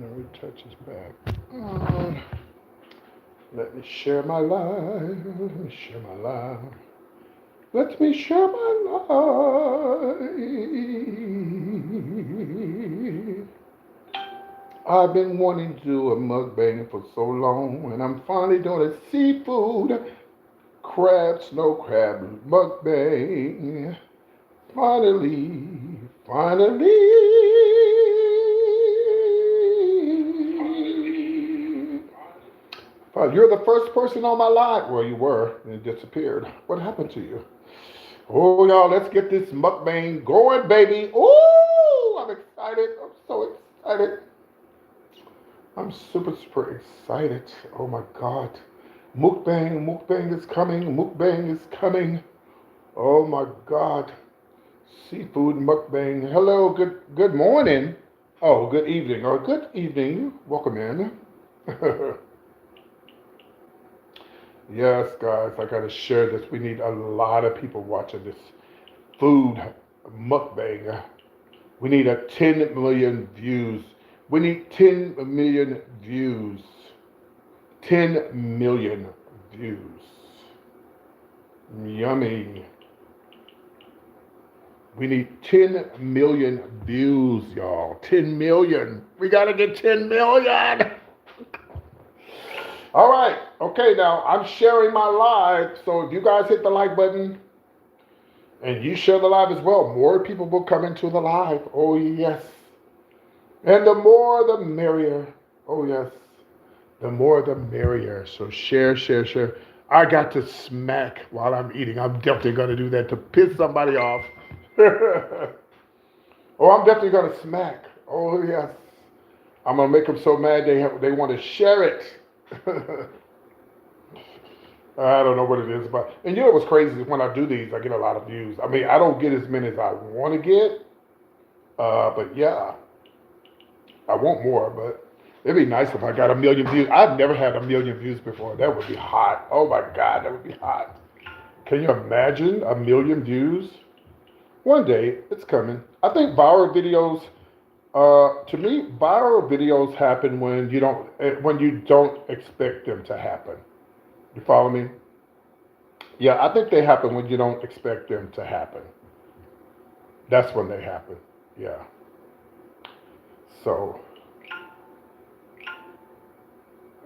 Retouch is back. Let me share my life. Let me share my life. Let me share my life. I've been wanting to do a mukbang for so long, and I'm finally doing a seafood crab, snow crab mukbang. Finally, finally. You're the first person on my live. Well, you were, and it disappeared. What happened to you? Oh, y'all, let's get this mukbang going, baby. Ooh, I'm excited. I'm so excited. I'm super, super excited. Oh my God. Mukbang, mukbang is coming. Mukbang is coming. Oh my God. Seafood mukbang. Hello, good morning. Oh, good evening. Or good evening. Welcome in. Yes, guys, I gotta share this. We need a lot of people watching this food mukbang. We need a 10 million views. We need 10 million views. 10 million views. Yummy. We need 10 million views, y'all. 10 million. We gotta get 10 million. All right. Okay, now I'm sharing my live. So if you guys hit the like button and you share the live as well, more people will come into the live. Oh, yes. And the more the merrier. Oh, yes. The more the merrier. So share, share, share. I got to smack while I'm eating. I'm definitely going to do that to piss somebody off. Oh, I'm definitely going to smack. Oh, yes. I'm going to make them so mad they want to share it. I don't know what it is, but and you know what's crazy is when I do these, I get a lot of views. I mean, I don't get as many as I want to get, but yeah, I want more. But it'd be nice if I got a million views. I've never had a million views before. That would be hot. Oh my God, that would be hot. Can you imagine a million views? One day, it's coming. I think viral videos. To me, viral videos happen when you don't expect them to happen. You follow me? Yeah, I think they happen when you don't expect them to happen. That's when they happen. Yeah. So,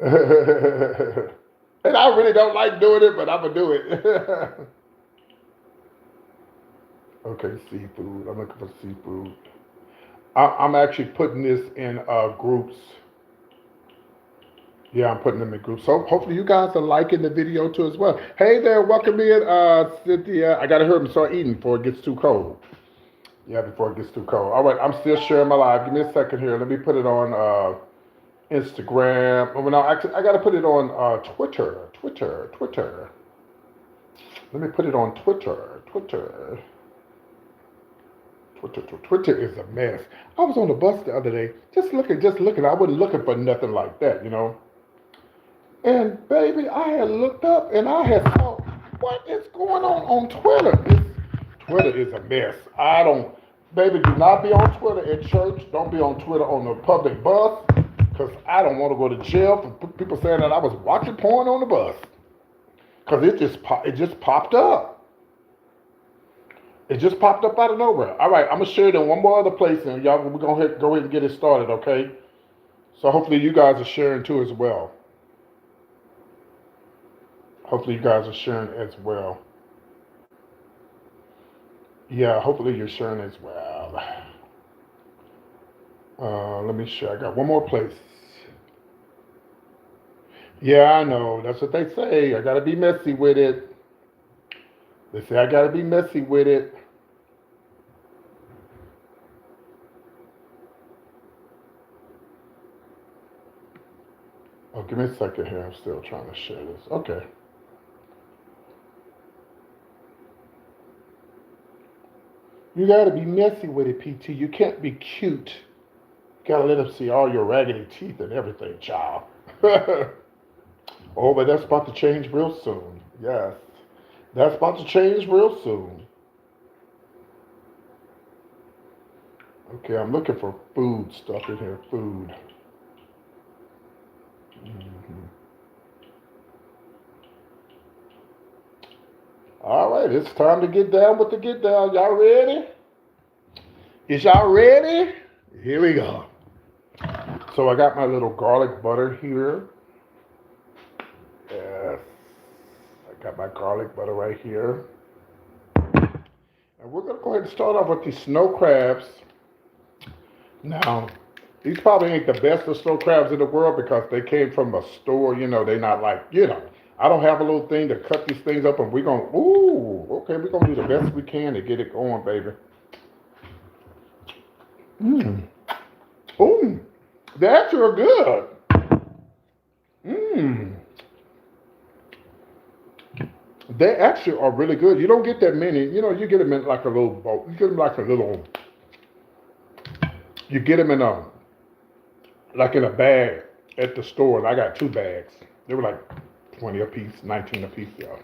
and I really don't like doing it, but I'm gonna do it. Okay, seafood. I'm looking for seafood. I'm actually putting this in groups. Yeah, I'm putting them in groups. So hopefully you guys are liking the video too as well. Hey there, welcome in, Cynthia. I gotta hurry and start eating before it gets too cold. Yeah, before it gets too cold. All right, I'm still sharing my live. Give me a second here. Let me put it on Instagram. Oh, no, actually, I gotta put it on Twitter. Let me put it on Twitter is a mess. I was on the bus the other day, just looking. I wasn't looking for nothing like that, you know. And baby, I had looked up and I had thought, what is going on Twitter? Twitter is a mess. I don't, baby, do not be on Twitter at church. Don't be on Twitter on the public bus, because I don't want to go to jail for people saying that I was watching porn on the bus. Because it just popped up. It just popped up out of nowhere. All right, I'm gonna share it in one more other place, and y'all, we're gonna go ahead and get it started, okay? So hopefully you guys are sharing too as well. Hopefully you guys are sharing as well. Yeah, hopefully you're sharing as well. Let me share. I got one more place. Yeah, I know. That's what they say. I gotta be messy with it. They say I gotta be messy with it. Oh, give me a second here. I'm still trying to share this. Okay. You gotta be messy with it, PT. You can't be cute. You gotta let them see all your raggedy teeth and everything, child. Oh, but that's about to change real soon. Yes. That's about to change real soon. Okay, I'm looking for food stuff in here. Food. Mhm. All right, it's time to get down with the get down. Y'all ready? Is y'all ready? Here we go. So I got my little garlic butter here. Yes, I got my garlic butter right here. And we're gonna go ahead and start off with these snow crabs. Now, these probably ain't the best of snow crabs in the world because they came from a store. You know, they not like, you know. I don't have a little thing to cut these things up, and we're gonna, ooh, okay, we're gonna do the best we can to get it going, baby. Mmm. Ooh, they actually are good. Mmm. They actually are really good. You don't get that many. You know, you get them in like a little boat. You get them like a little. You get them in a like in a bag at the store. And I got 2 bags. They were like 20 a piece, 19 a piece, y'all.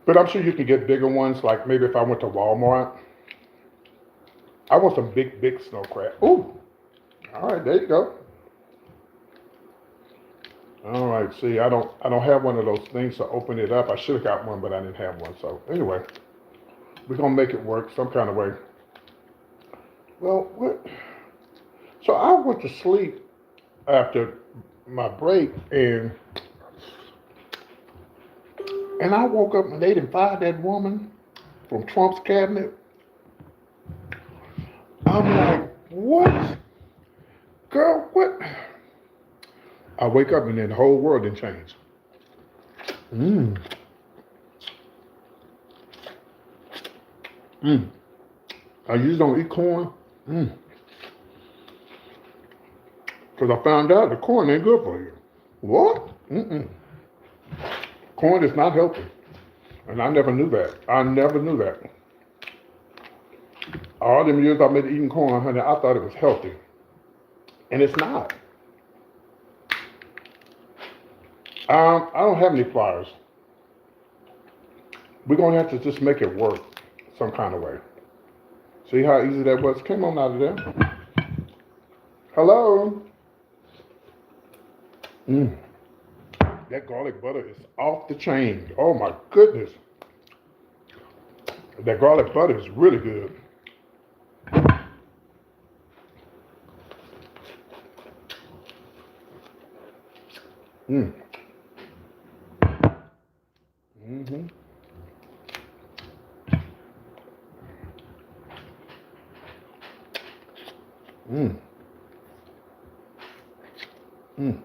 But I'm sure you can get bigger ones. Like maybe if I went to Walmart, I want some big, big snow crab. Ooh, all right, there you go. All right, see, I don't have one of those things to open it up. I should have got one, but I didn't have one. So anyway, we're gonna make it work some kind of way. Well, what? So I went to sleep after my break, and I woke up and they didn't find that woman from Trump's cabinet. I'm like, what, girl? What? I wake up and then the whole world didn't change. Mmm. Mmm. I usually don't eat corn. Mmm. Because I found out the corn ain't good for you. What? Mm-mm. Corn is not healthy. And I never knew that. I never knew that. All them years I've been eating corn, honey, I thought it was healthy. And it's not. I don't have any flyers. We're going to have to just make it work some kind of way. See how easy that was? Came on out of there. Hello? Mm. That garlic butter is off the chain. Oh my goodness. That garlic butter is really good. Mm. Mm-hmm. Mm. Mm.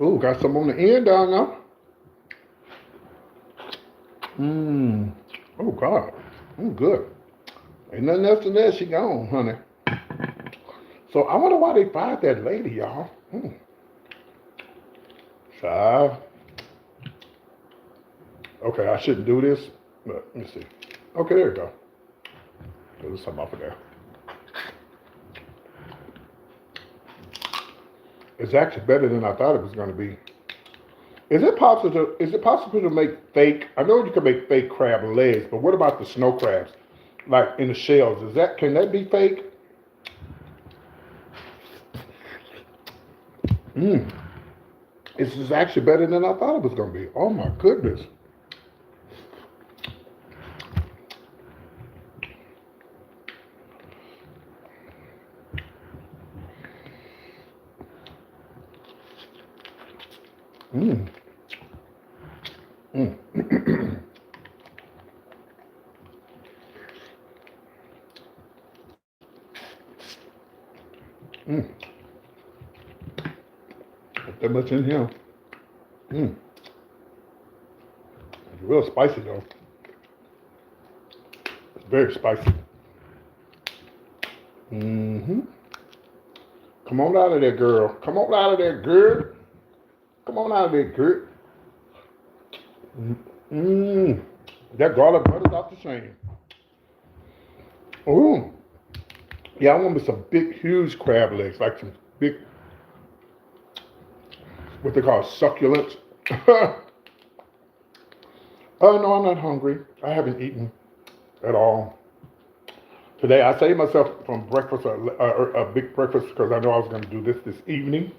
Ooh, got some on the end down now. Mmm. Oh God. Good. Ain't nothing else in there. She gone, honey. So I wonder why they fired that lady, y'all. Child. Okay, I shouldn't do this, but let me see. Okay, there you go. There's something off of there. It's actually better than I thought it was going to be. Is it possible to make fake? I know you can make fake crab legs, but what about the snow crabs, like in the shells? Can that be fake? Mm. It's actually better than I thought it was going to be. Oh my goodness. Mm. Mm. Mm. Not that much in here. Mm. It's real spicy though. It's very spicy. Mm-hmm. Come on out of there, girl. Come on out of there, girl. Come on out of there, girl. Mmm. That garlic butter's off the chain. Ooh. Yeah, I want me some big, huge crab legs, like some big, what they call succulents. Oh no, I'm not hungry. I haven't eaten at all. Today I saved myself from breakfast, a big breakfast, because I know I was going to do this evening.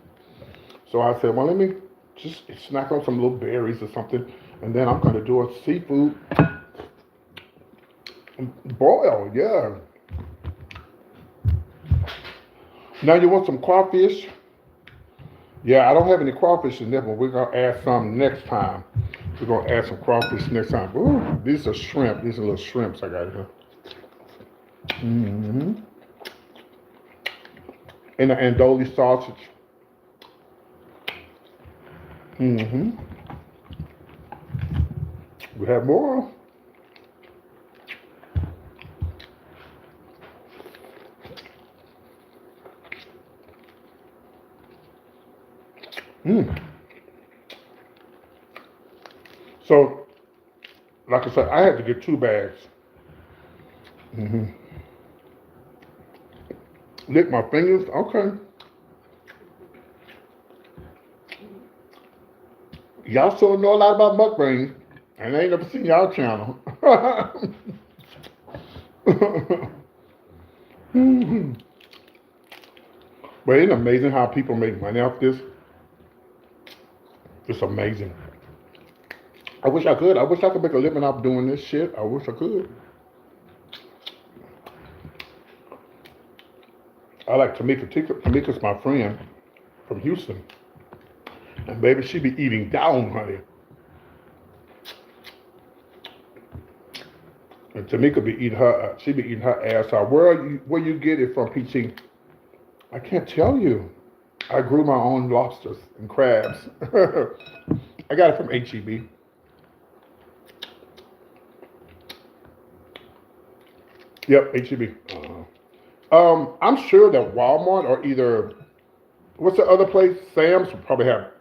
So I said, well, let me just snack on some little berries or something, and then I'm going to do a seafood boil. Yeah. Now you want some crawfish? Yeah, I don't have any crawfish in there, but we're going to add some next time. We're going to add some crawfish next time. Ooh, these are shrimp. These are little shrimps I got here. Mm-hmm. And the andouille sausage. Mm-hmm. We have more. Mm. So, like I said, I had to get 2 bags. Mm-hmm. Lick my fingers. Okay. Y'all sure know a lot about mukbang, and I ain't never seen y'all channel. Mm-hmm. But it's amazing how people make money off this. It's amazing. I wish I could. I wish I could make a living off doing this shit. I wish I could. I like Tamika. Tamika's my friend from Houston. And baby, she be eating down, honey. And Tamika be eating her, she be eating her ass off. Where you get it from, PT? I can't tell you. I grew my own lobsters and crabs. I got it from HEB. Yep, HEB. I'm sure that Walmart or either, what's the other place? Sam's will probably have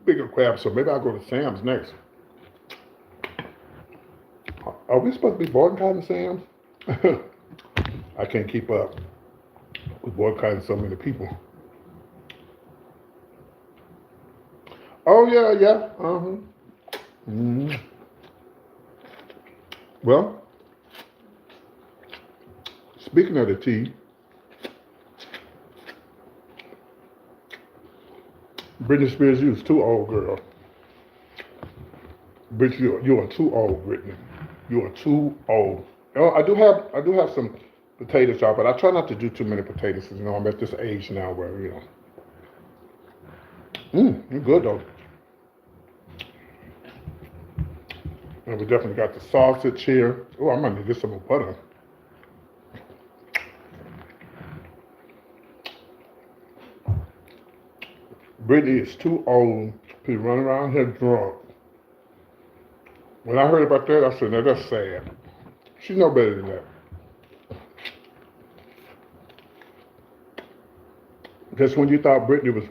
bigger crabs, so maybe I'll go to Sam's next. Are we supposed to be boycotting Sam's? I can't keep up with boycotting so many people. Oh yeah. Uh-huh. Mm-hmm. Well, speaking of the tea, Britney Spears, you was too old, girl. Bitch, you are too old, Britney. You are too old. Oh, I do have some potatoes, y'all, but I try not to do too many potatoes. You know, I'm at this age now where you're good though. And we definitely got the sausage here. Oh, I'm gonna get some more butter. Britney is too old to be running around here drunk. When I heard about that, I said, "Now that's sad. She's no better than that." Just when you thought Britney was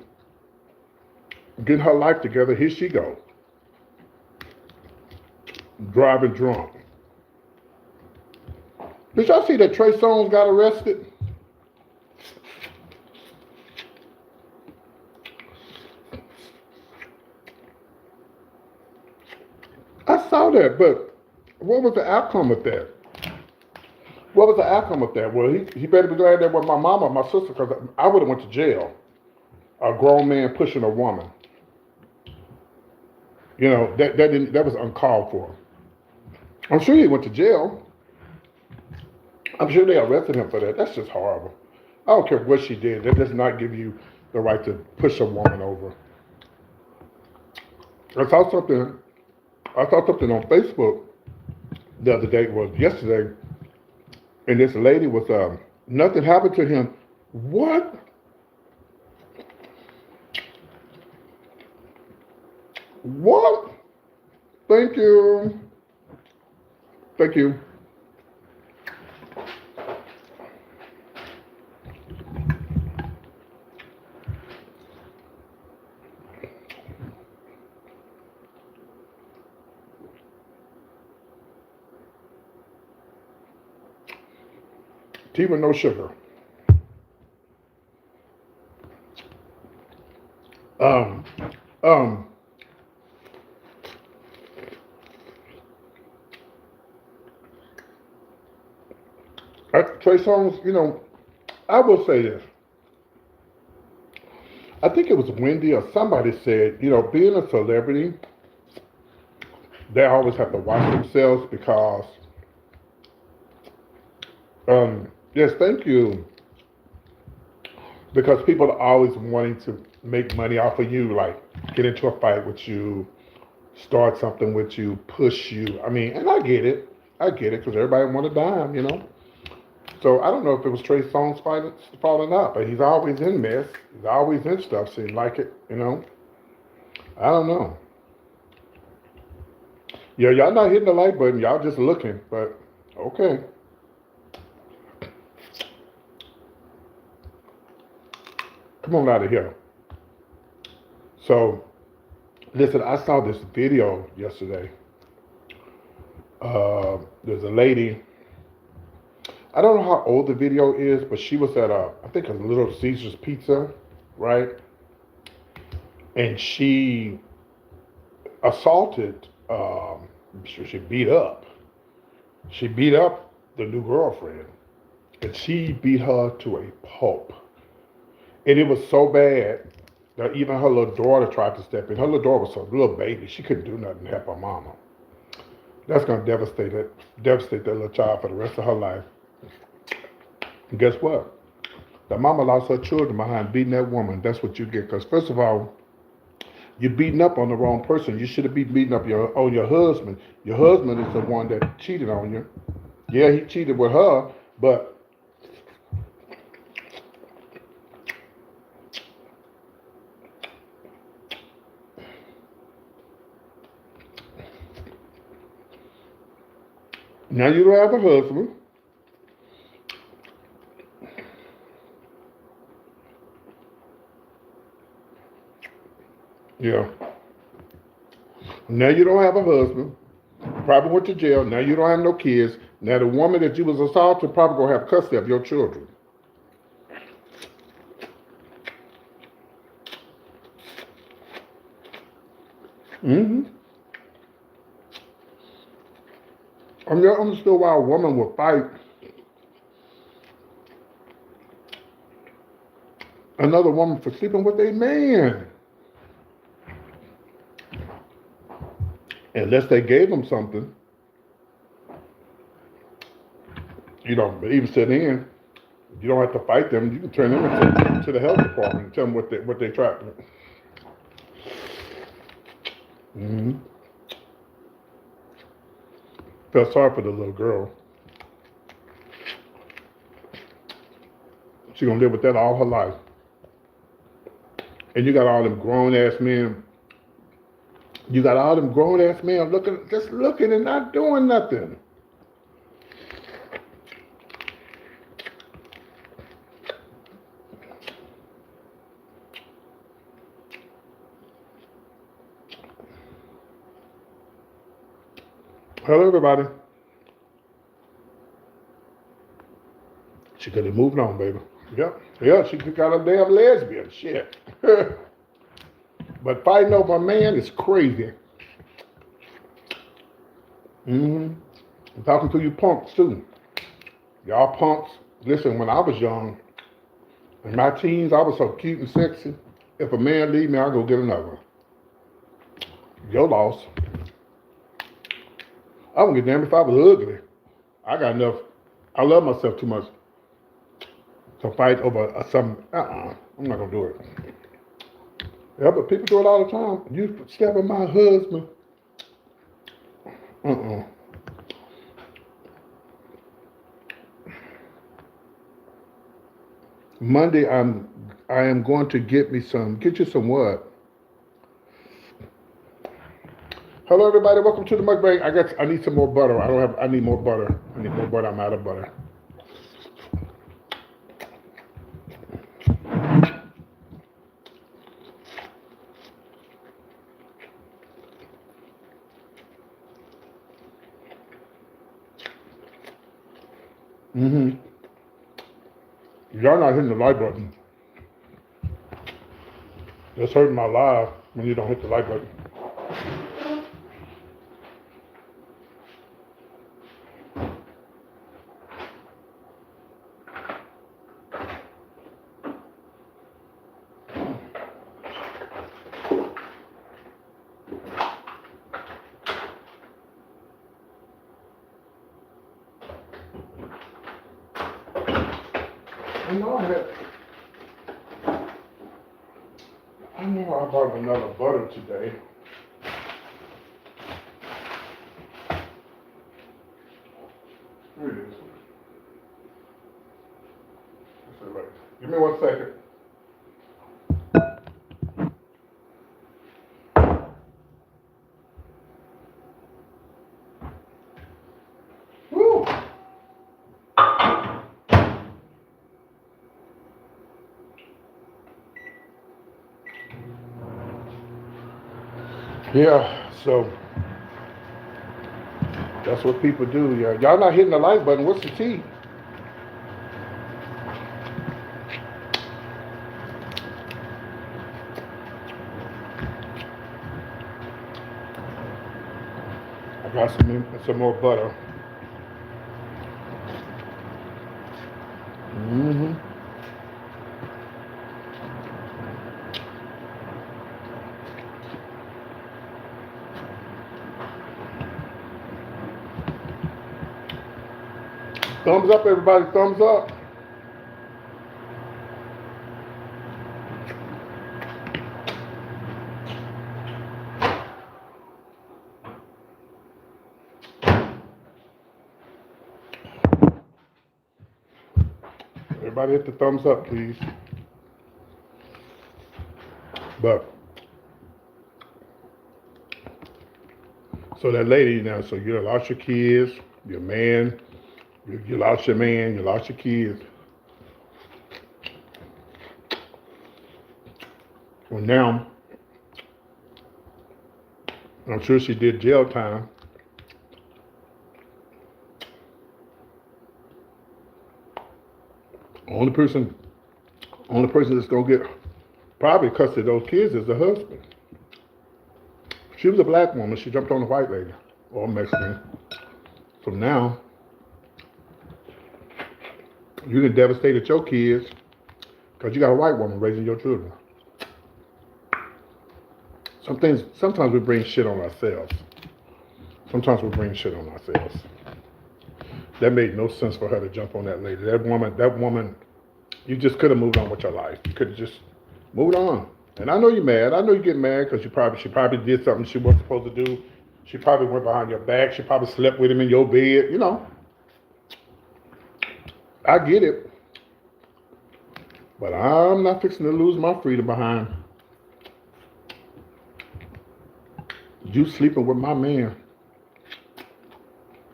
getting her life together, here she go, driving drunk. Did y'all see that Trey Songz got arrested? I saw that, but what was the outcome of that? What was the outcome of that? Well, he better be glad that was my mama, my sister, because I would have went to jail. A grown man pushing a woman. You know, that was uncalled for. I'm sure he went to jail. I'm sure they arrested him for that. That's just horrible. I don't care what she did. That does not give you the right to push a woman over. I saw something. I saw something on Facebook the other day. Was yesterday, and this lady was nothing happened to him. What? What? Thank you. Thank you. Tea with no sugar. Um, um, Trey Songz, I will say this. I think it was Wendy or somebody said, being a celebrity, they always have to watch themselves because, yes, thank you. Because people are always wanting to make money off of you, like get into a fight with you, start something with you, push you. I mean, and I get it. I get it because everybody want a dime. So I don't know if it was Trey Songz's fault or not, but he's always in mess. He's always in stuff. Seems like it. I don't know. Yeah, y'all not hitting the like button. Y'all just looking, but okay. Come on out of here. So, listen, I saw this video yesterday. There's a lady. I don't know how old the video is, but she was at I think a Little Caesar's Pizza, right? And she assaulted. She beat up. She beat up the new girlfriend, and she beat her to a pulp. And it was so bad that even her little daughter tried to step in. Her little daughter was a little baby. She couldn't do nothing to help her mama. That's gonna devastate that little child for the rest of her life. And guess what? The mama lost her children behind beating that woman. That's what you get. Because first of all, you're beating up on the wrong person. You should have been beating up on your husband. Your husband is the one that cheated on you. Yeah, he cheated with her, but now you don't have a husband. Yeah. Now you don't have a husband. Probably went to jail. Now you don't have no kids. Now the woman that you was assaulted probably gonna have custody of your children. Mm-hmm. I'm not understood why a woman would fight another woman for sleeping with a man. Unless they gave them something, even sit in, you don't have to fight them. You can turn them to the health department and tell them what they tried. Mm-hmm. Felt sorry for the little girl. She's gonna live with that all her life. And you got all them grown ass men. You got all them grown ass men just looking and not doing nothing. Hello, everybody. She could have moved on, baby. Yep. Yeah, she got a damn lesbian. Shit. But fighting over a man is crazy. Mm-hmm. I'm talking to you punks, too. Y'all punks. Listen, when I was young, in my teens, I was so cute and sexy. If a man leave me, I'll go get another. Your loss. I wouldn't give a damn if I was ugly. I got enough. I love myself too much to fight over some. I'm not gonna do it. Yeah, but people do it all the time. You stabbing my husband. Monday, I am going to get you some what? Hello, everybody. Welcome to the mukbang. I need some more butter. I need more butter. I need more butter. I'm out of butter. Mm-hmm. Y'all not hitting the like button. That's hurting my live when you don't hit the like button. know I know I bought another butter today. Here it is. That's all right. Give me 1 second. Woo! Yeah, so that's what people do. Yeah, y'all not hitting the like button. What's the tea? I got some more butter. Mm-hmm. Thumbs up, everybody. Thumbs up. Everybody hit the thumbs up, please. But so that lady now, so you lost your kids, your man, you lost your man, you lost your kids. Well, now I'm sure she did jail time. Only person that's gonna get probably custody of those kids is the husband. She was a black woman. She jumped on a white lady or Mexican. So now you can devastate your kids because you got a white woman raising your children. Sometimes we bring shit on ourselves. Sometimes we bring shit on ourselves. That made no sense for her to jump on that lady. That woman, you just could have moved on with your life. You could have just moved on. And I know you're mad. I know you get mad because she probably did something she wasn't supposed to do. She probably went behind your back. She probably slept with him in your bed. You know, I get it. But I'm not fixing to lose my freedom behind you sleeping with my man.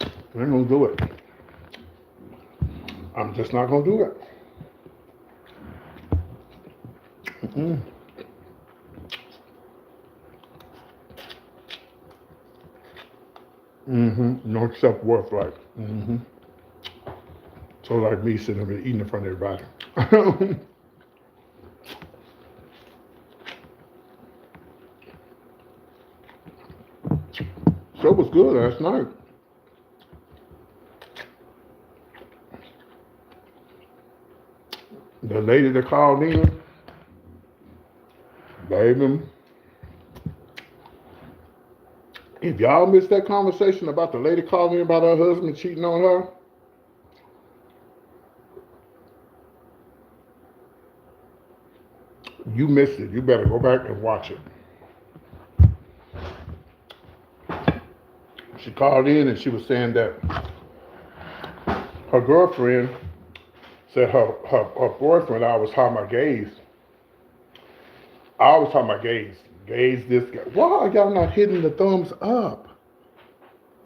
I ain't gonna do it. I'm just not gonna do it. Mm-mm. No self-worth, right? So like me sitting there eating in front of everybody. So it was good last night. The lady that called in, baby, if y'all missed that conversation about the lady calling in about her husband cheating on her, you missed it. You better go back and watch it. She called in and she was saying that her girlfriend said her boyfriend always talking about gays. I always talking about gays. Gays, this guy. Why are y'all not hitting the thumbs up?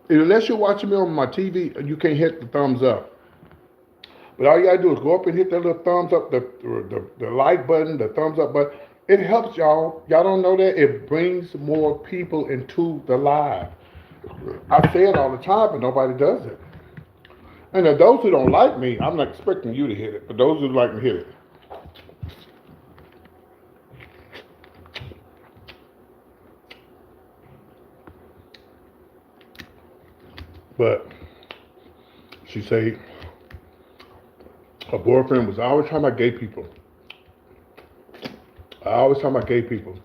Unless you're watching me on my TV, you can't hit the thumbs up. But all you gotta do is go up and hit that little thumbs up, the like button, the thumbs up button. It helps y'all. Y'all don't know that? It brings more people into the live. I say it all the time, but nobody does it. And then those who don't like me, I'm not expecting you to hit it, but those who like me, hit it. But she said her boyfriend was always talking about gay people. I always talking about gay people.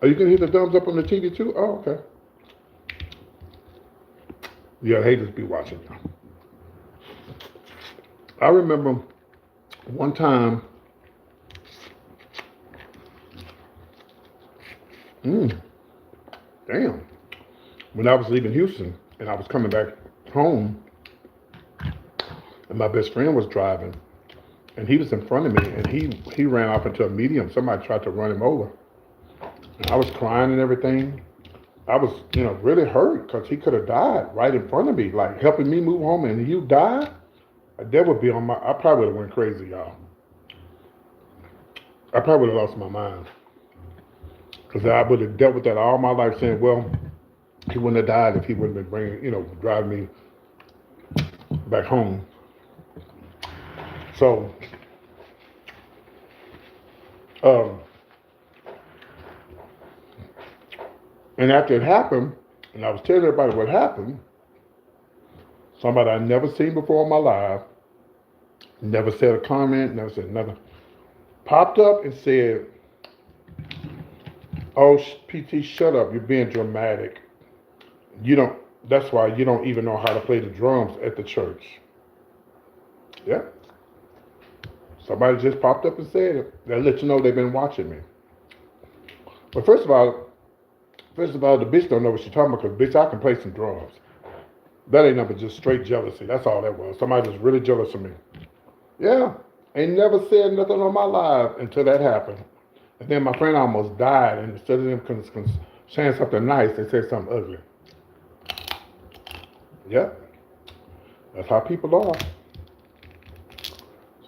Are you gonna hit the thumbs up on the TV too? Oh, okay. Yeah, haters be watching you. I remember One time, mm, damn, when I was leaving Houston and I was coming back home, and my best friend was driving, and he was in front of me, and he ran off into a median. Somebody tried to run him over, and I was crying and everything. I was, really hurt because he could have died right in front of me, like helping me move home, and you die. That would be on my. I probably would have went crazy, y'all. I probably would have lost my mind because I would have dealt with that all my life, saying, "Well, he wouldn't have died if he wouldn't have been bringing, driving me back home." So, um, and after it happened, and I was telling everybody what happened, somebody I never seen before in my life, never said a comment, never said nothing, popped up and said, "Oh, PT, shut up! You're being dramatic. You don't. That's why you don't even know how to play the drums at the church." Yeah. Somebody just popped up and said it. That let you know they've been watching me. But first of all, the bitch don't know what she's talking about because bitch, I can play some drums. That ain't nothing but just straight jealousy. That's all that was. Somebody was really jealous of me. Yeah. Ain't never said nothing on my live until that happened. And then my friend almost died, and instead of them saying something nice, they said something ugly. Yep. That's how people are.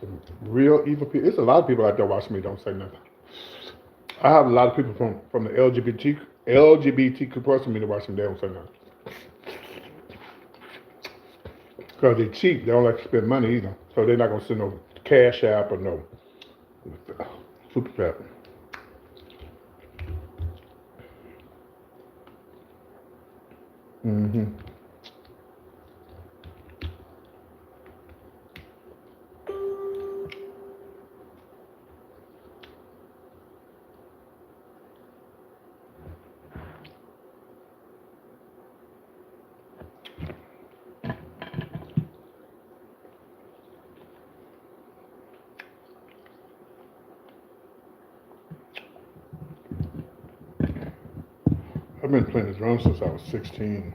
Some real evil people. There's a lot of people out there watching me don't say nothing. I have a lot of people from the LGBTQ plus community watching me. They don't say nothing because they cheap. They don't like to spend money either, so they're not gonna send no cash app or no super chat. Mm-hmm. I've been playing the drums since I was 16.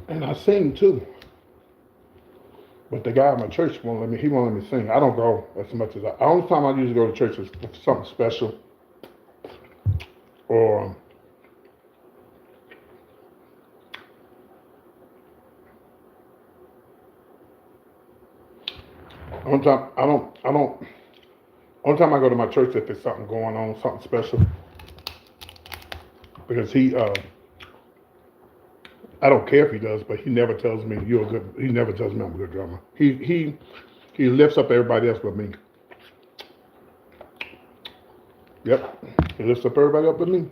And I sing too. But the guy at my church won't let me. He won't let me sing. I don't go as much as I. The only time I usually go to church is for something special, or only time I don't. I don't. Only time I go to my church if there's something going on, something special, because I don't care if he does, but he never tells me you're a good. He never tells me I'm a good drummer. He lifts up everybody else but me. Yep, he lifts up everybody up but me.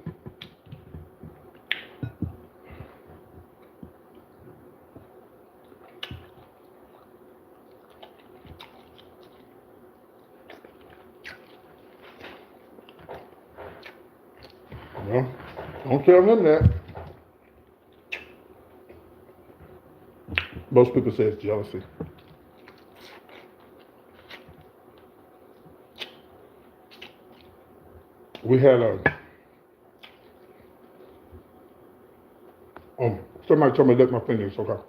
Well, don't tell him that. Most people say it's jealousy. We had a somebody told me to lick my fingers. Okay.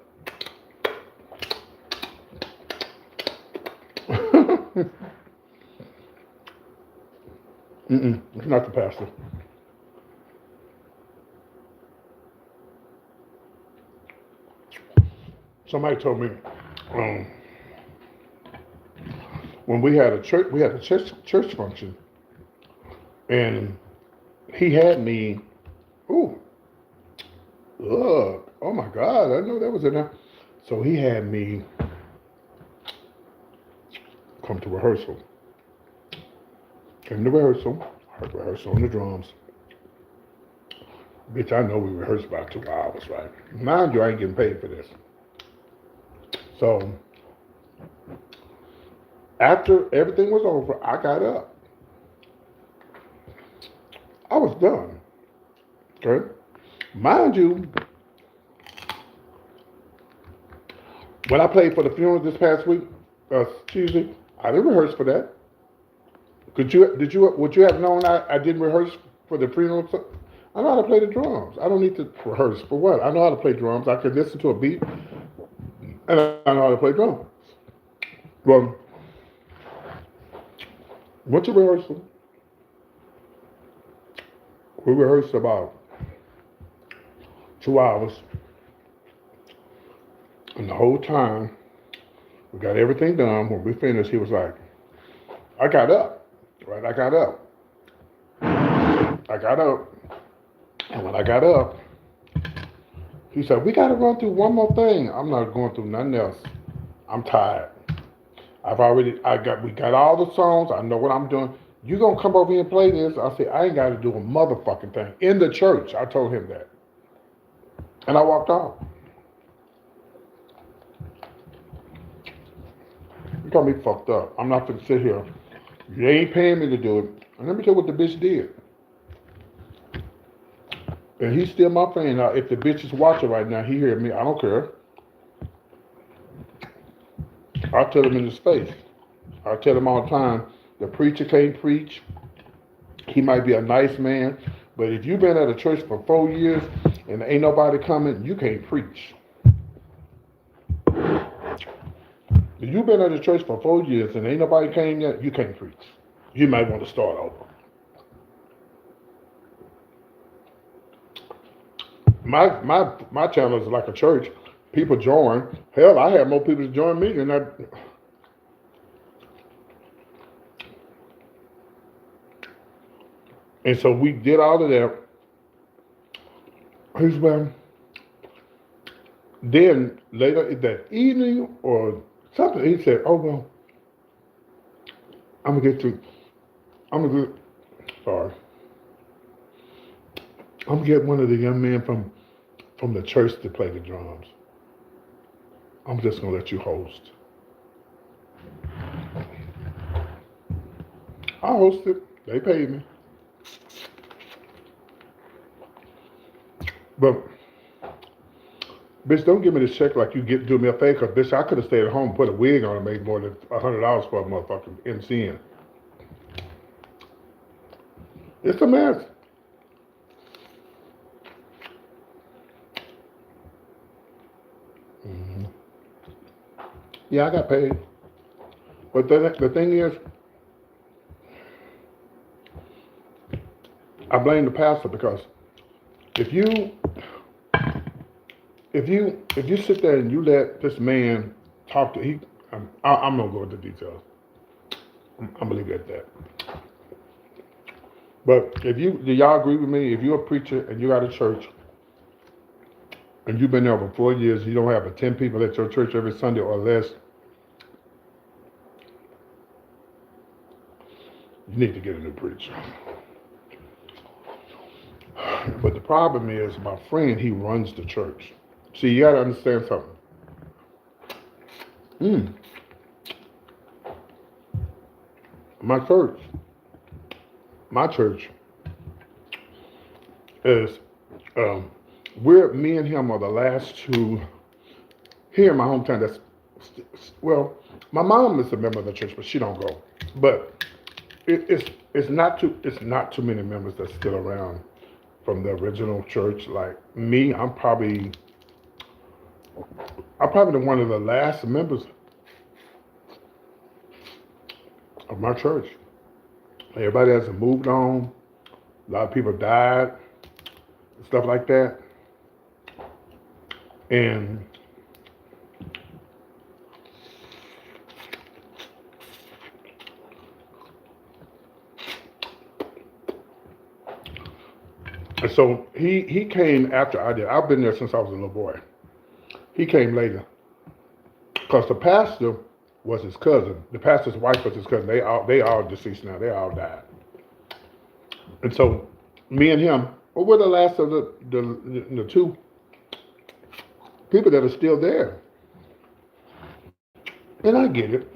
It's not the pastor. Somebody told me um, when we had a church function, and he had me. Ooh, look! Oh my God! I know that was in there. So he had me come to rehearsal. Came to rehearsal. Heard rehearsal on the drums. Bitch, I know we rehearsed about 2 hours, right? Mind you, I ain't getting paid for this. So After everything was over, I got up. I was done. Okay? Mind you, when I played for the funeral this past week, Tuesday, I didn't rehearse for that. Would you have known I didn't rehearse for the funeral? I know how to play the drums. I don't need to rehearse for what? I know how to play drums. I can listen to a beat, and I know how to play drums. Well, went to rehearsal. We rehearsed about 2 hours, and the whole time we got everything done. When we finished, he was like, "I got up, right? I got up. I got up, and when I got up, he said, we got to run through one more thing. I'm not going through nothing else. I'm tired. We got all the songs. I know what I'm doing. You gonna come over here and play this?" I said, "I ain't got to do a motherfucking thing in the church." I told him that, and I walked off. You got me fucked up. I'm not gonna sit here. You ain't paying me to do it. And let me tell you what the bitch did. And he's still my friend. Now, if the bitch is watching right now, he hear me. I don't care. I tell him in his face. I tell him all the time, the preacher can't preach. He might be a nice man, but if you've been at a church for 4 years and ain't nobody coming, you can't preach. If you've been at a church for 4 years and ain't nobody came yet, you can't preach. You might want to start over. My channel is like a church. People join. Hell, I had more people join me than that. And so we did all of that. He's well. Then later that evening or something, he said, "Oh well, I'm gonna get to. I'm gonna get. Sorry. I'm gonna get one of the young men from the church to play the drums. I'm just gonna let you host." I hosted. They paid me. But bitch, don't give me this check like you do me a favor. Bitch, I could have stayed at home, put a wig on, and made more than $100 for a motherfucking MCing. It's a mess. Mm-hmm. Yeah, I got paid. But the thing is, I blame the pastor because if you if you sit there and you let this man talk to I'm gonna go into details. I'm gonna leave it at that. But do y'all agree with me? If you're a preacher and you got a church and you've been there for 4 years, you don't have 10 people at your church every Sunday or less, you need to get a new preacher. But the problem is, my friend, he runs the church. See, you gotta understand something. My church, my church is, me and him are the last two here in my hometown. Well, my mom is a member of the church, but she don't go. But it's not too many members that's still around from the original church. Like me, I'm probably one of the last members of my church. Everybody has moved on. A lot of people died, stuff like that. And so he came after I did. I've been there since I was a little boy. He came later because the pastor was his cousin. The pastor's wife was his cousin. They all deceased now. They all died. And so me and him, we're the last of the two people that are still there. And I get it.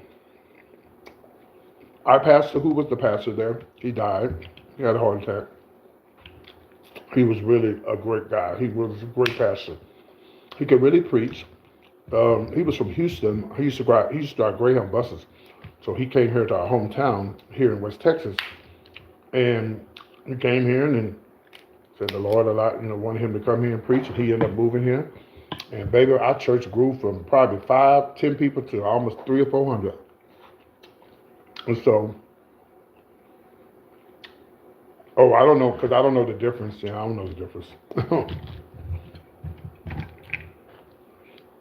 our pastor, who was the pastor there, he died. He had a heart attack. He was really a great guy. He was a great pastor. He could really preach. He was from Houston. He used to drive Greyhound buses. So he came here to our hometown here in West Texas, and he came here and then said the Lord wanted him to come here and preach, and he ended up moving here. And baby, our church grew from probably 10 people to almost 300 or 400. And so, I don't know, because I don't know the difference. Yeah, I don't know the difference.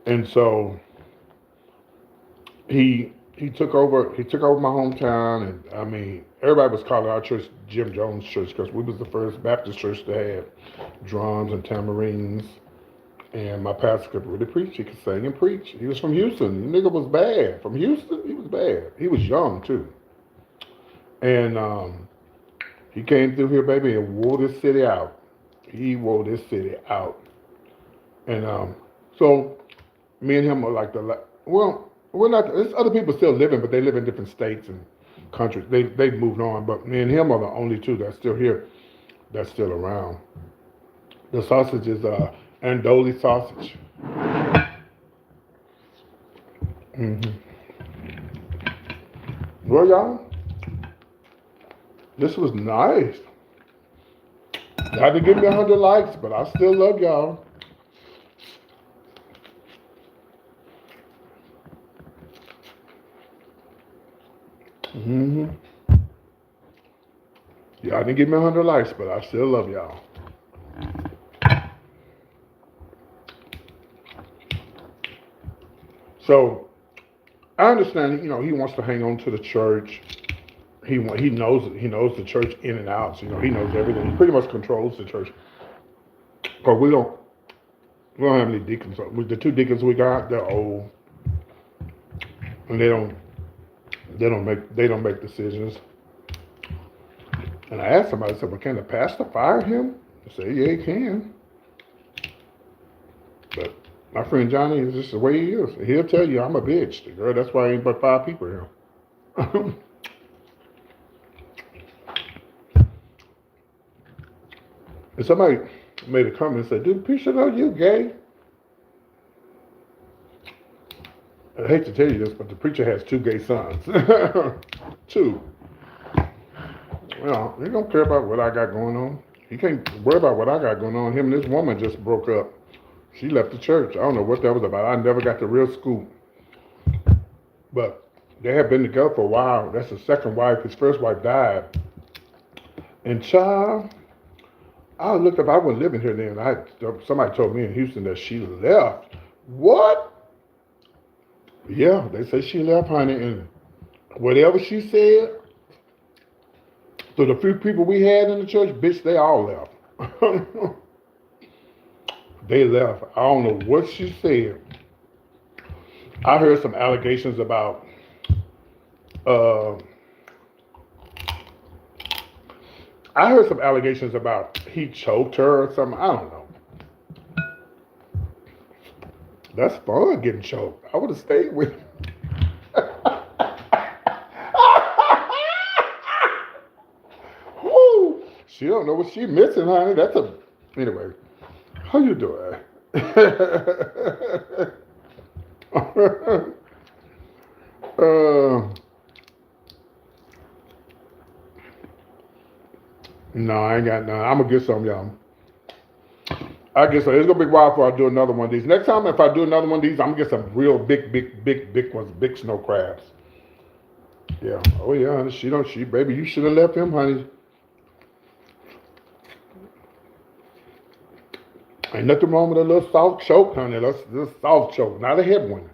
And so he took over my hometown, and I mean, everybody was calling our church Jim Jones Church because we was the first Baptist church to have drums and tamarines. And my pastor could really preach. He could sing and preach. He was from Houston. The nigga was bad. From Houston, he was bad. He was young too. And he came through here, baby, and wore this city out. He wore this city out. And so me and him are like we're not. There's other people still living, but they live in different states and countries. They've moved on, but me and him are the only two that's still here, that's still around. The sausage is andouille sausage. Mm-hmm. Well, y'all, this was nice. Y'all didn't give me 100 likes, but I still love y'all. Mm-hmm. Y'all didn't give me 100 likes, but I still love y'all. So I understand, he wants to hang on to the church. He knows the church in and out. So, he knows everything. He pretty much controls the church. But we don't have any deacons. The two deacons we got, they're old, and they don't make decisions. And I asked somebody, I said, well, can the pastor fire him? I said, yeah, he can. But my friend Johnny is just the way he is. He'll tell you I'm a bitch. Girl, that's why ain't but 5 people here. And somebody made a comment and said, dude, preacher, know you gay? I hate to tell you this, but the preacher has 2 gay sons. 2. Well, he don't care about what I got going on. He can't worry about what I got going on. Him and this woman just broke up. She left the church. I don't know what that was about. I never got the real scoop. But they had been together for a while. That's his second wife. His first wife died. And child, I looked up, I wasn't living here then. Somebody told me in Houston that she left. What? Yeah, they say she left, honey, and whatever she said, so the few people we had in the church, bitch, they all left. They left. I don't know what she said. I heard some allegations about he choked her or something. I don't know. That's fun, getting choked. I would have stayed with him. Woo! She don't know what she missing, honey. Anyway. How you doing? No, I ain't got none. I'm gonna get some, y'all. I guess so. It's gonna be a while before I do another one of these. Next time, if I do another one of these, I'm gonna get some real big ones, big snow crabs. Yeah. Oh yeah, honey. Baby, you should have left him, honey. Ain't nothing wrong with a little soft choke, honey. A little soft choke, not a head one.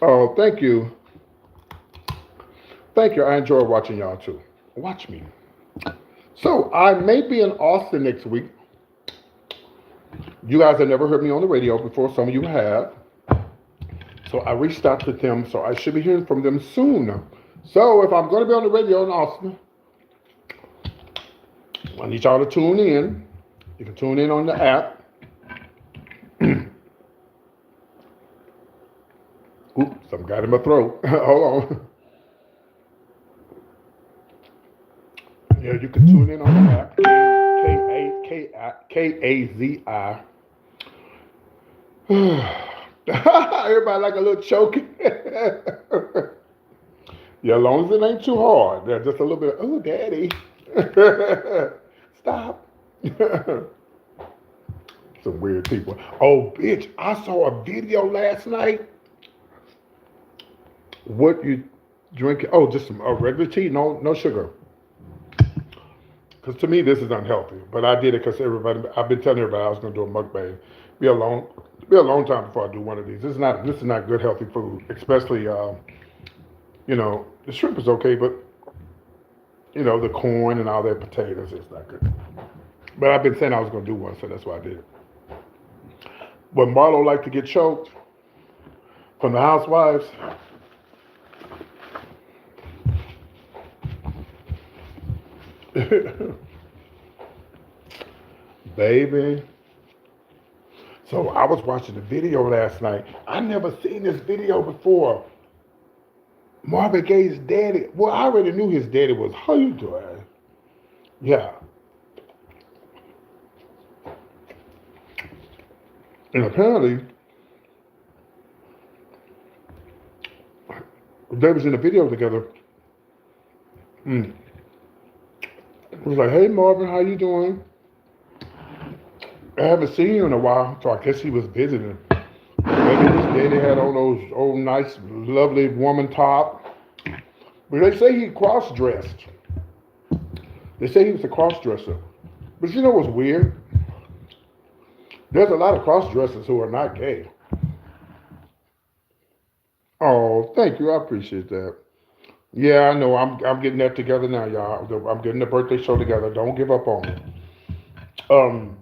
Oh, thank you. Thank you. I enjoy watching y'all too. Watch me. So I may be in Austin next week. You guys have never heard me on the radio before. Some of you have. So I reached out to them. So I should be hearing from them soon. So if I'm going to be on the radio in Austin, I need y'all to tune in. You can tune in on the app. Oops, something got in my throat. Hold on. Yeah, you can tune in on the app. Kazi. Everybody like a little choking. Yeah, as long as it ain't too hard. They're just a little bit, oh, daddy. Stop. Some weird people. Oh, bitch, I saw a video last night. What you drink? Oh, just some regular tea, no sugar. Because to me, this is unhealthy. But I did it because everybody. I've been telling everybody I was going to do a mukbang. Be a long time before I do one of these. This is not good healthy food. Especially, the shrimp is okay, but the corn and all that potatoes is not good. But I've been saying I was going to do one, so that's why I did it. But Marlo liked to get choked from the housewives. Baby. So I was watching the video last night. I never seen this video before. Marvin Gaye's daddy. Well, I already knew his daddy was. How you doing? Yeah. And apparently, they was in a video together. He was like, "Hey Marvin, how you doing? I haven't seen you in a while." So I guess he was visiting. Maybe his daddy had on those old nice, lovely woman top. But they say he cross-dressed. They say he was a cross-dresser. But you know what's weird? There's a lot of cross-dressers who are not gay. Oh, thank you. I appreciate that. Yeah, I know. I'm getting that together now, y'all. I'm getting the birthday show together. Don't give up on me. Um,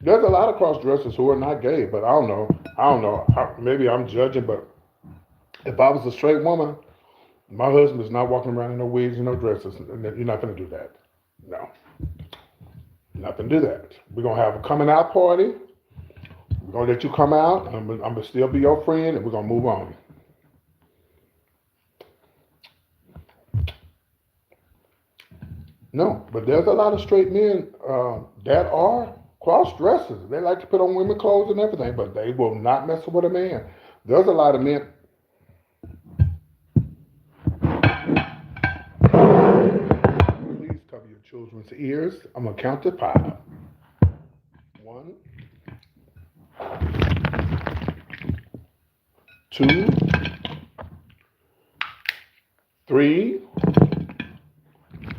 there's a lot of cross-dressers who are not gay, but I don't know. Maybe I'm judging, but if I was a straight woman, my husband is not walking around in no wigs and no dresses. You're not going to do that. No, you're not going to do that. We're going to have a coming out party. We're going to let you come out. I'm going to still be your friend, and we're going to move on. No, but there's a lot of straight men that are cross-dressers. They like to put on women clothes and everything, but they will not mess with a man. There's a lot of men. Please cover your children's ears. I'm going to count to 5. 1, 2, 3,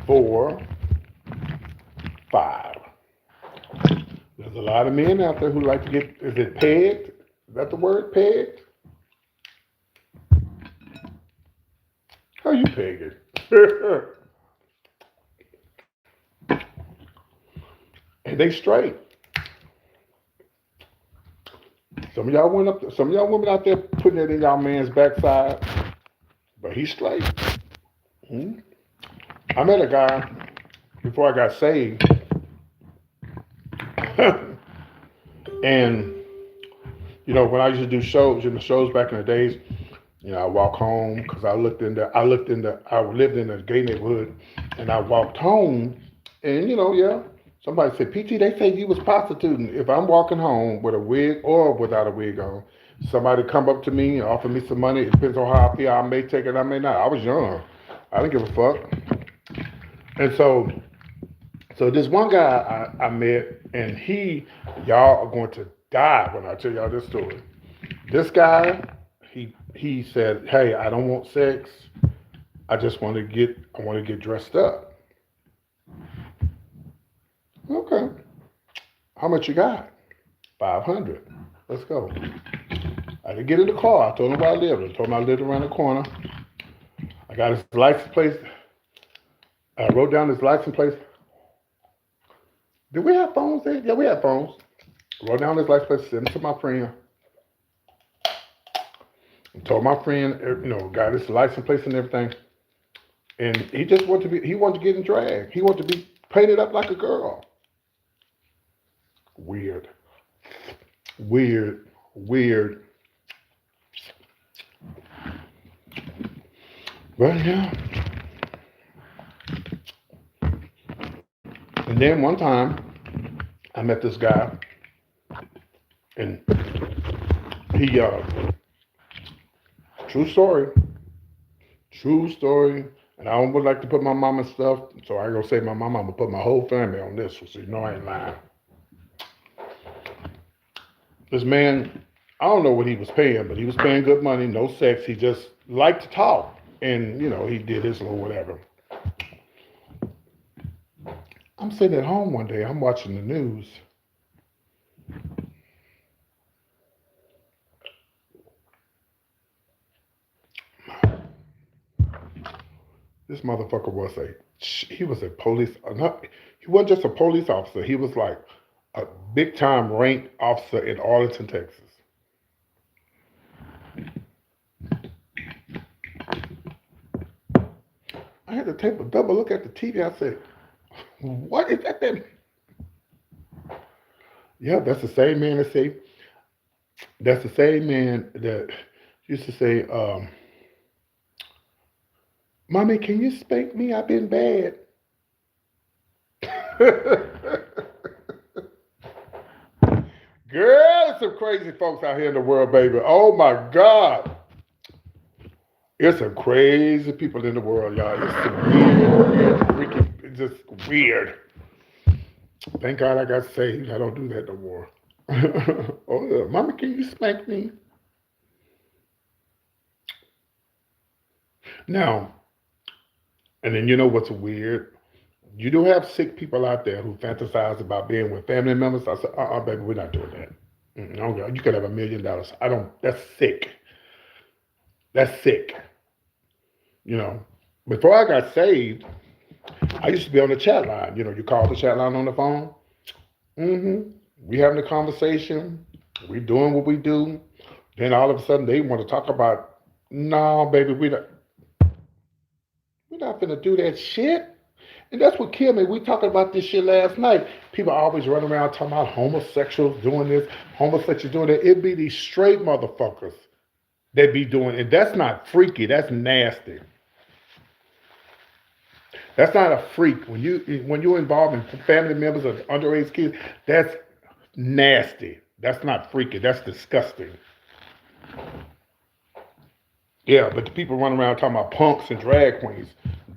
4, 5. There's a lot of men out there who like to get, is it pegged? Is that the word, pegged? How you peg it? And they straight. Some of y'all women out there putting it in y'all man's backside, but he's straight. I met a guy before I got saved, and when I used to do shows, shows back in the days, I walk home because I lived in a gay neighborhood, and I walked home, and somebody said, "PT, they say you was prostituting." If I'm walking home with a wig or without a wig on, somebody come up to me and offer me some money. It depends on how I feel. I may take it, I may not. I was young. I didn't give a fuck. And so this one guy I met, and y'all are going to die when I tell y'all this story. This guy, he said, "Hey, I don't want sex. I want to get dressed up." Okay. How much you got? 500. Let's go. I didn't get in the car. I told him where I lived. I told him I lived around the corner. I got his license plate. I wrote down his license plate. Did we have phones then? Yeah, we had phones. Wrote down his license plate, sent it to my friend. And told my friend, got his license plate and everything. And he just wanted to get in drag. He wanted to be painted up like a girl. Weird. But yeah. And then one time, I met this guy, and he, true story. And I don't would like to put my mama stuff, so I ain't gonna say my mama. I'm gonna put my whole family on this, so you know I ain't lying. This man, I don't know what he was paying, but he was paying good money, no sex. He just liked to talk, and he did his little whatever. I'm sitting at home one day. I'm watching the news. This motherfucker he was a police, he wasn't just a police officer. He was like a big time ranked officer in Arlington, Texas. I had to take a double look at the TV. I said, what is that? Yeah, that's the same man that's the same man that used to say, Mommy, can you spank me? I've been bad. Girl, there's some crazy folks out here in the world, baby. Oh my God. There's some crazy people in the world, y'all. It's some weird, freaking, just weird. Thank God I got saved. I don't do that no more. Oh, yeah. Mommy, can you spank me? Now, and then you know what's weird? You do have sick people out there who fantasize about being with family members. I said, baby, we're not doing that. You could have $1 million. That's sick. That's sick. Before I got saved, I used to be on the chat line. You call the chat line on the phone. We having a conversation. We doing what we do. Then all of a sudden they want to talk about, no, baby, we're not finna do that shit. And that's what killed me. We talking about this shit last night. People always run around talking about homosexuals doing this, homosexuals doing that. It be these straight motherfuckers that be doing it. That's not freaky. That's nasty. That's not a freak. When you're involved in family members of underage kids, that's nasty. That's not freaky. That's disgusting. Yeah, but the people running around talking about punks and drag queens,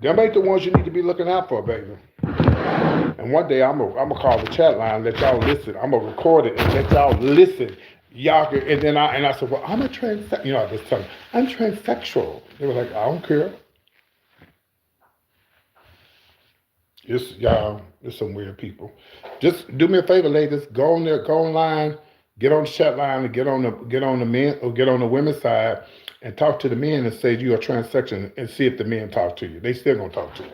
them ain't the ones you need to be looking out for, baby. And one day I'm gonna call the chat line, let y'all listen. I'm gonna record it and let y'all listen. Y'all can, and then I said, well, I'm a transsexual. I just tell them, I'm transsexual. They were like, I don't care. Y'all, there's some weird people. Just do me a favor, ladies. Go on there, go online, get on the chat line, and get on the men or get on the women's side, and talk to the men and say you're a transsexual, and see if the men talk to you. They still gonna talk to you,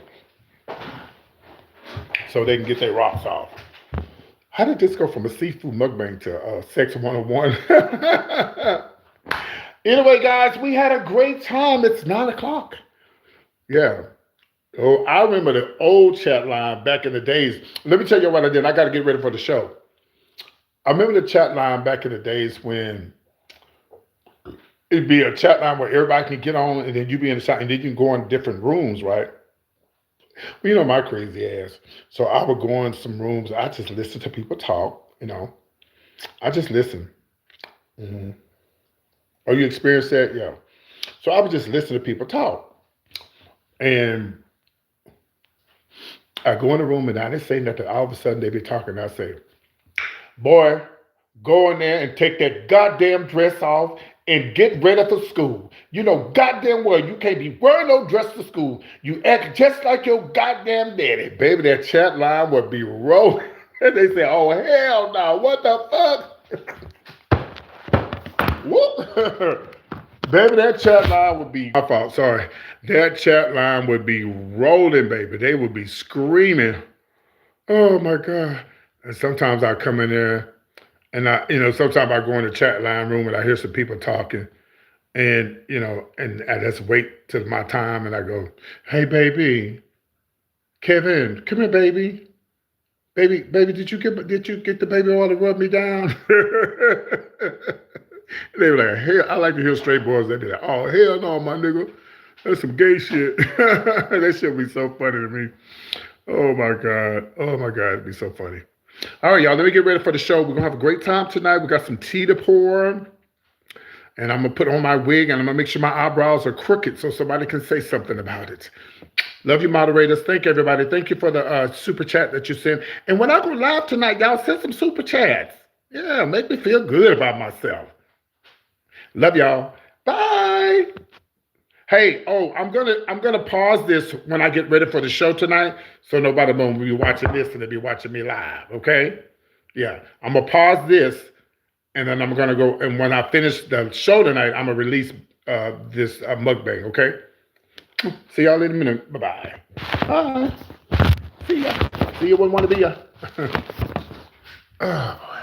so they can get their rocks off. How did this go from a seafood mukbang to sex 101? Anyway, guys, we had a great time. It's 9:00. Yeah. Oh, I remember the old chat line back in the days. Let me tell you what I did. I got to get ready for the show. I remember the chat line back in the days when it'd be a chat line where everybody can get on, and then you be in the chat, and then you can go in different rooms, right? Well, you know my crazy ass. So I would go in some rooms. I just listen to people talk, I just listen. Mm-hmm. Oh, you experienced that? Yeah. So I would just listen to people talk. And I go in the room and I didn't say nothing. All of a sudden they be talking. I say, boy, go in there and take that goddamn dress off and get ready for school. You know goddamn well you can't be wearing no dress to school. You act just like your goddamn daddy. Baby, that chat line would be rolling. And they say, oh, hell no, what the fuck? Whoop. Baby, that chat line would be, my fault, sorry. That chat line would be rolling, baby. They would be screaming. Oh my God. And sometimes I come in there and sometimes I go in the chat line room and I hear some people talking and I just wait till my time and I go, hey baby, Kevin, come here, baby. Baby, did you get the baby oil to rub me down? They were like, hell, I like to hear straight boys. They be like, oh, hell no, my nigga. That's some gay shit. That shit be so funny to me. Oh my God. Oh my God. It'd be so funny. All right, y'all. Let me get ready for the show. We're gonna have a great time tonight. We got some tea to pour. And I'm gonna put on my wig and I'm gonna make sure my eyebrows are crooked so somebody can say something about it. Love you, moderators. Thank you, everybody. Thank you for the super chat that you sent. And when I go live tonight, y'all send some super chats. Yeah, make me feel good about myself. Love y'all. Bye. Hey, oh, I'm gonna pause this when I get ready for the show tonight, so nobody will be watching this and they'll be watching me live. Okay? Yeah, I'm gonna pause this and then I'm gonna go. And when I finish the show tonight, I'm gonna release this mukbang. Okay. See y'all in a minute. Bye bye. Bye. See ya. See you when one to be ya. Oh, boy.